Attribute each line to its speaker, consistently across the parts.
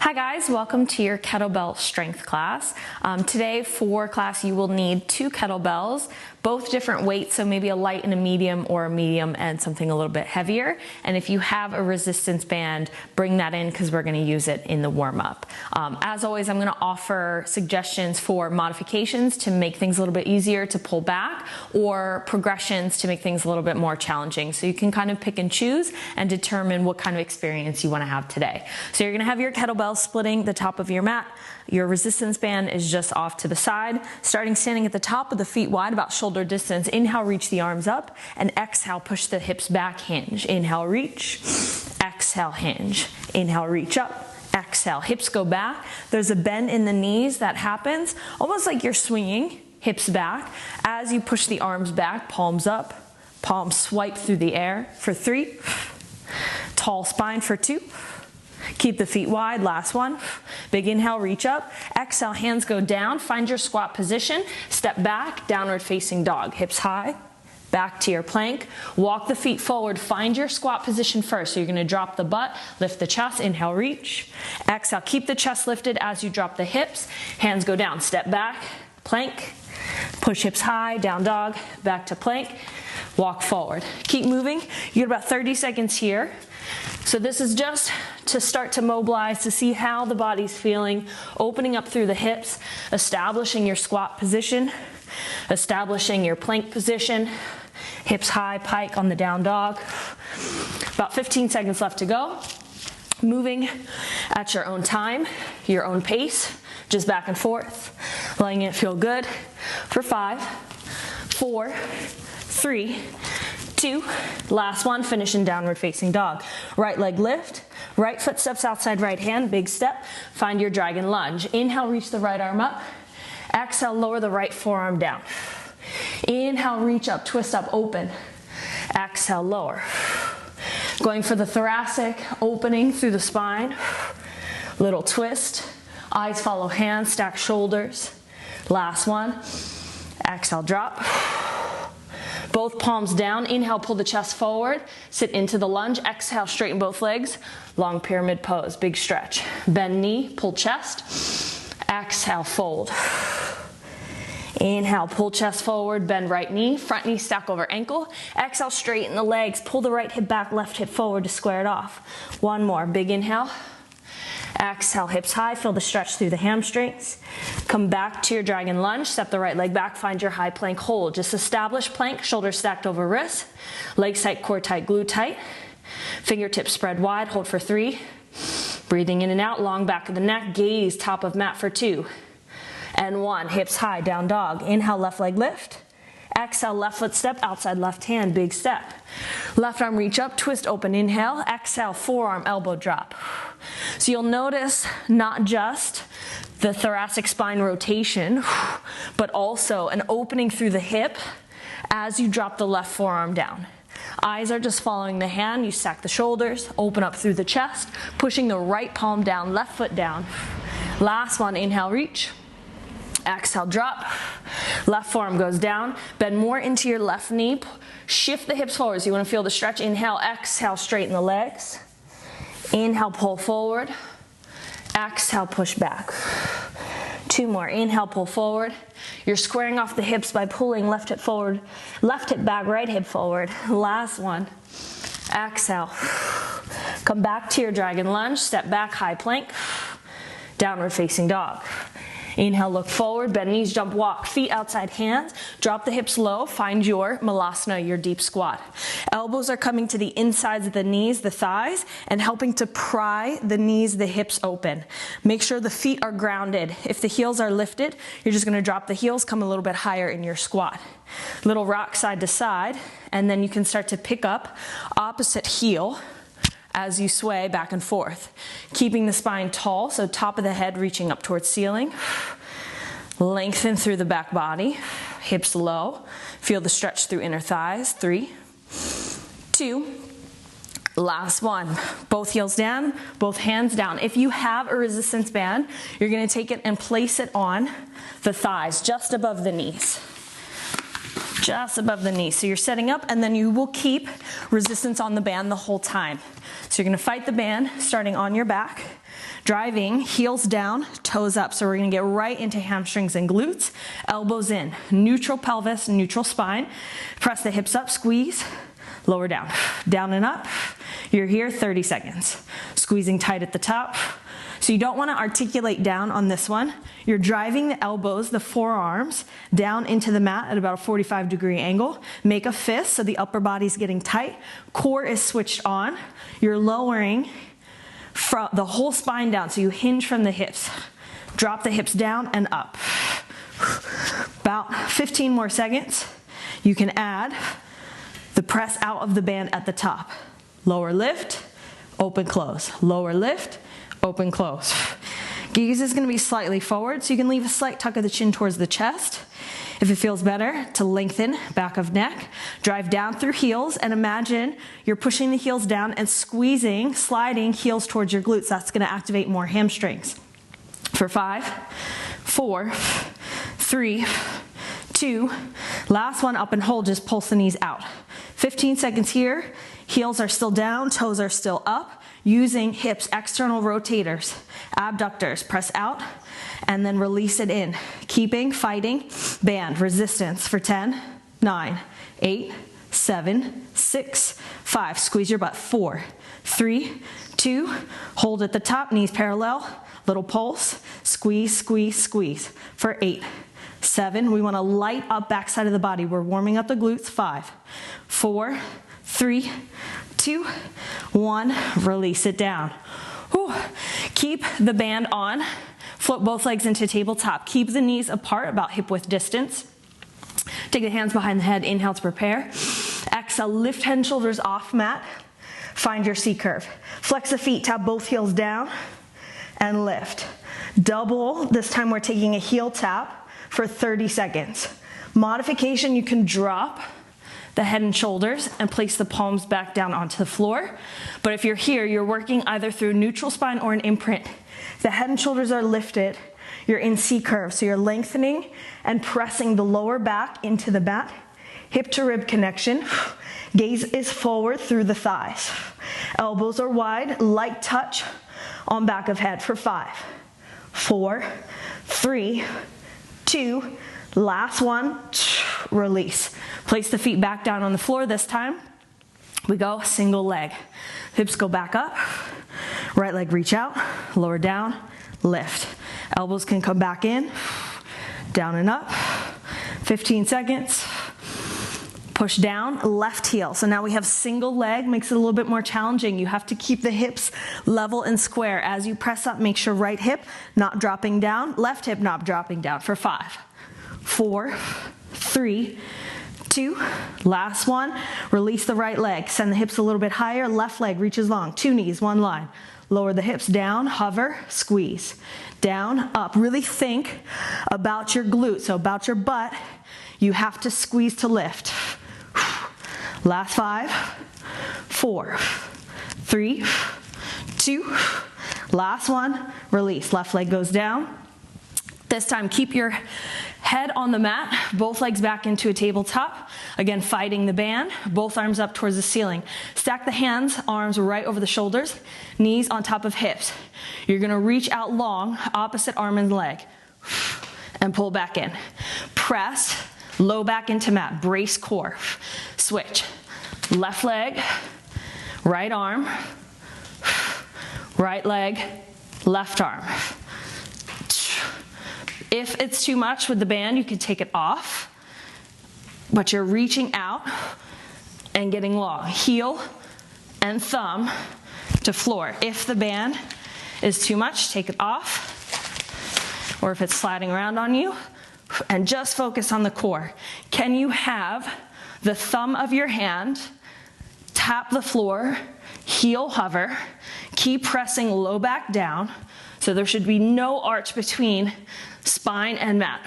Speaker 1: Hi guys, welcome to your kettlebell strength class. Today for class you will need 2 kettlebells, both different weights, so maybe a light and a medium or a medium and something a little bit heavier. And if you have a resistance band, bring that in because we're going to use it in the warm-up. As always, I'm going to offer suggestions for modifications to make things a little bit easier to pull back, or progressions to make things a little bit more challenging. So you can kind of pick and choose and determine what kind of experience you want to have today. So you're going to have your kettlebell splitting the top of your mat. Your resistance band is just off to the side. Starting standing at the top with the feet wide, about shoulder distance. Inhale, reach the arms up, and exhale, push the hips back, hinge. Inhale, reach. Exhale, hinge. Inhale, reach up. Exhale, hips go back. There's a bend in the knees that happens, almost like you're swinging, hips back. As you push the arms back, palms up, palms swipe through the air for 3. Tall spine for 2. Keep the feet wide, last one. Big inhale, reach up. Exhale, hands go down. Find your squat position. Step back, downward facing dog. Hips high, back to your plank. Walk the feet forward. Find your squat position first. So you're gonna drop the butt, lift the chest, inhale, reach. Exhale, keep the chest lifted as you drop the hips. Hands go down, step back, plank. Push hips high, down dog, back to plank. Walk forward. Keep moving. You get about 30 seconds here. So this is just to start to mobilize, to see how the body's feeling, opening up through the hips, establishing your squat position, establishing your plank position, hips high, pike on the down dog. About 15 seconds left to go. Moving at your own time, your own pace, just back and forth, letting it feel good for 5, 4, 3, 2, last one, finish in downward facing dog. Right leg lift, right foot steps outside right hand, big step, find your dragon lunge. Inhale, reach the right arm up. Exhale, lower the right forearm down. Inhale, reach up, twist up, open. Exhale, lower. Going for the thoracic, opening through the spine. Little twist, eyes follow hands, stack shoulders. Last one, exhale, drop. Both palms down. Inhale, pull the chest forward. Sit into the lunge. Exhale, straighten both legs. Long pyramid pose, big stretch. Bend knee, pull chest. Exhale, fold. Inhale, pull chest forward, bend right knee. Front knee stack over ankle. Exhale, straighten the legs. Pull the right hip back, left hip forward to square it off. One more, big inhale. Exhale, hips high, feel the stretch through the hamstrings. Come back to your dragon lunge, step the right leg back, find your high plank hold. Just establish plank, shoulders stacked over wrists, legs tight, core tight, glute tight. Fingertips spread wide, hold for 3. Breathing in and out, long back of the neck, gaze top of mat for 2. And 1, hips high, down dog. Inhale, left leg lift. Exhale, left foot step, outside left hand, big step. Left arm reach up, twist open, inhale. Exhale, forearm, elbow drop. So you'll notice not just the thoracic spine rotation, but also an opening through the hip as you drop the left forearm down. Eyes are just following the hand. You stack the shoulders, open up through the chest, pushing the right palm down, left foot down. Last one, inhale, reach. Exhale, drop. Left forearm goes down. Bend more into your left knee. Shift the hips forward. So you want to feel the stretch. Inhale, exhale, straighten the legs. Inhale, pull forward. Exhale, push back. 2 more. Inhale, pull forward. You're squaring off the hips by pulling left hip forward, left hip back, right hip forward. Last one. Exhale. Come back to your dragon lunge. Step back, high plank. Downward facing dog. Inhale, look forward, bend knees, jump, walk, feet outside hands, drop the hips low, find your malasana, your deep squat. Elbows are coming to the insides of the knees, the thighs, and helping to pry the knees, the hips open. Make sure the feet are grounded. If the heels are lifted, you're just gonna drop the heels, come a little bit higher in your squat. Little rock side to side, and then you can start to pick up opposite heel as you sway back and forth. Keeping the spine tall, so top of the head reaching up towards ceiling. Lengthen through the back body, hips low. Feel the stretch through inner thighs. 3, 2, last one. Both heels down, both hands down. If you have a resistance band, you're gonna take it and place it on the thighs, just above the knees. just above the knee. So you're setting up, and then you will keep resistance on the band the whole time. So you're gonna fight the band, starting on your back, driving, heels down, toes up. So we're gonna get right into hamstrings and glutes, elbows in, neutral pelvis, neutral spine. Press the hips up, squeeze, lower down, down and up. You're here 30 seconds. Squeezing tight at the top. So you don't want to articulate down on this one. You're driving the elbows, the forearms, down into the mat at about a 45-degree angle. Make a fist so the upper body's getting tight. Core is switched on. You're lowering from the whole spine down, so you hinge from the hips. Drop the hips down and up. About 15 more seconds. You can add the press out of the band at the top. Lower lift, open, close. Lower lift, open, close. Gaze is gonna be slightly forward, so you can leave a slight tuck of the chin towards the chest. If it feels better, to lengthen back of neck, drive down through heels, and imagine you're pushing the heels down and squeezing, sliding heels towards your glutes. That's gonna activate more hamstrings. For 5, 4, 3, 2, last one, up and hold, just pulse the knees out. 15 seconds here, heels are still down, toes are still up, using hips, external rotators, abductors, press out, and then release it in. Keeping, fighting, band, resistance for 10, 9, 8, 7, 6, 5. Squeeze your butt. 4, 3, 2, hold at the top, knees parallel, little pulse, squeeze, squeeze, squeeze. For 8, 7, we want to light up backside of the body. We're warming up the glutes. 5, 4, 3, 2, 1, release it down. Whew. Keep the band on. Float both legs into tabletop. Keep the knees apart, about hip width distance. Take the hands behind the head, inhale to prepare. Exhale, lift head and shoulders off mat. Find your C curve. Flex the feet, tap both heels down, and lift. Double, this time we're taking a heel tap for 30 seconds. Modification, you can drop the head and shoulders and place the palms back down onto the floor. But if you're here, you're working either through neutral spine or an imprint. The head and shoulders are lifted. You're in C curve, so you're lengthening and pressing the lower back into the mat. Hip to rib connection. Gaze is forward through the thighs. Elbows are wide, light touch on back of head for 5, 4, 3, 2, last one, release. Place the feet back down on the floor this time. We go single leg. Hips go back up. Right leg reach out, lower down, lift. Elbows can come back in, down and up. 15 seconds. Push down, left heel. So now we have single leg, makes it a little bit more challenging. You have to keep the hips level and square. As you press up, make sure right hip not dropping down, left hip not dropping down for 5, 4, 3, 2, last one. Release the right leg. Send the hips a little bit higher. Left leg reaches long. 2 knees, 1 line. Lower the hips down, hover, squeeze. Down, up. Really think about your glutes, so about your butt. You have to squeeze to lift. Last 5, 4, 3, 2, last one. Release. Left leg goes down. This time, keep your head on the mat, both legs back into a tabletop. Again, fighting the band, both arms up towards the ceiling. Stack the hands, arms right over the shoulders, knees on top of hips. You're gonna reach out long, opposite arm and leg, and pull back in. Press, low back into mat, brace core. Switch. Left leg, right arm, right leg, left arm. If it's too much with the band, you can take it off, but you're reaching out and getting long. Heel and thumb to floor. If the band is too much, take it off, or if it's sliding around on you, and just focus on the core. Can you have the thumb of your hand tap the floor, heel hover, keep pressing low back down, so there should be no arch between spine and mat.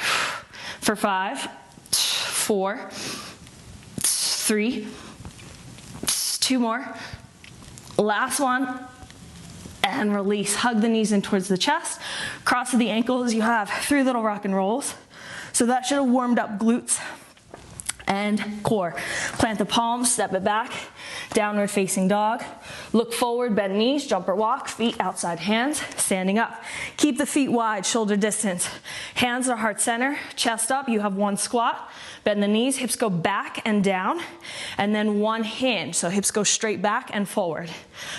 Speaker 1: For 5, 4, 3, 2 more. Last one, and release. Hug the knees in towards the chest. Cross the ankles. You have 3 little rock and rolls. So that should have warmed up glutes and core. Plant the palms, step it back, downward facing dog. Look forward, bend knees, jumper walk, feet outside hands, standing up. Keep the feet wide, shoulder distance. Hands are heart center, chest up, you have one squat. Bend the knees, hips go back and down, and then one hinge. So hips go straight back and forward.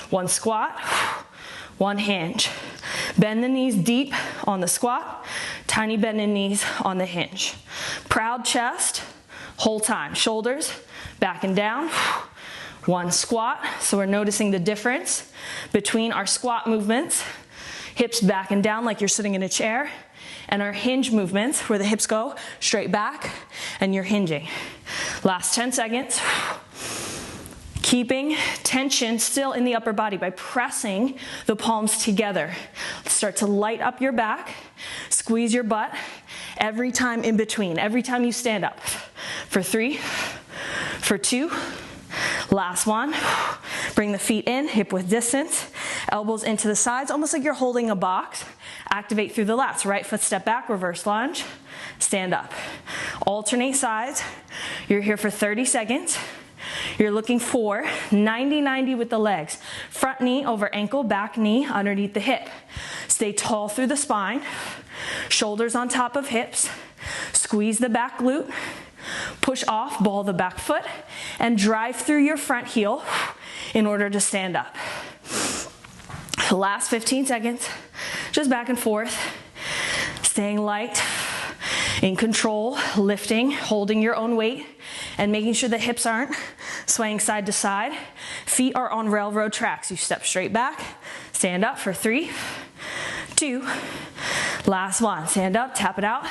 Speaker 1: One squat, one hinge. Bend the knees deep on the squat, tiny bend in knees on the hinge. Proud chest, whole time. Shoulders back and down. One squat. So we're noticing the difference between our squat movements, hips back and down like you're sitting in a chair, and our hinge movements where the hips go straight back and you're hinging. Last 10 seconds. Keeping tension still in the upper body by pressing the palms together. Start to light up your back, squeeze your butt every time in between, every time you stand up. For 3, for 2, last one. Bring the feet in, hip width distance, elbows into the sides, almost like you're holding a box. Activate through the lats. Right foot step back, reverse lunge, stand up. Alternate sides. You're here for 30 seconds. You're looking for 90-90 with the legs. Front knee over ankle, back knee underneath the hip. Stay tall through the spine. Shoulders on top of hips. Squeeze the back glute. Push off, ball the back foot, and drive through your front heel in order to stand up. Last 15 seconds, just back and forth, staying light, in control, lifting, holding your own weight, and making sure the hips aren't swaying side to side. Feet are on railroad tracks. You step straight back, stand up for 3, 2, last one. Stand up, tap it out.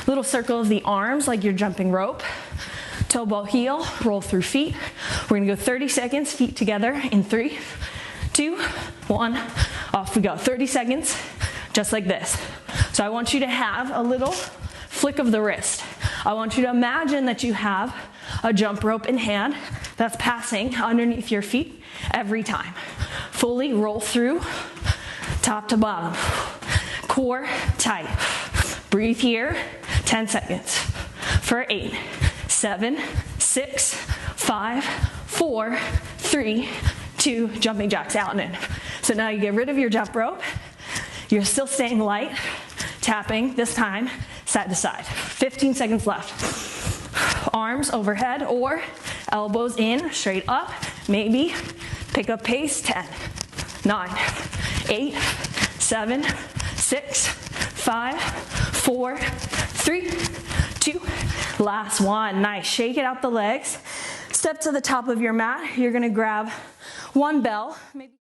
Speaker 1: Little circle of the arms like you're jumping rope. Toe ball heel, roll through feet. We're gonna go 30 seconds, feet together in 3, 2, 1, off we go. 30 seconds, just like this. So I want you to have a little flick of the wrist. I want you to imagine that you have a jump rope in hand that's passing underneath your feet every time. Fully roll through, top to bottom. Core tight. Breathe here, 10 seconds. For 8, 7, 6, 5, 4, 3, 2, jumping jacks out and in. So now you get rid of your jump rope. You're still staying light, tapping, this time, side to side. 15 seconds left. Arms overhead or elbows in, straight up. Maybe pick up pace, 10, 9, 8, 7, 6, 5, 4, 3, 2, last one. Nice, shake it out the legs. Step to the top of your mat. You're gonna grab one bell, maybe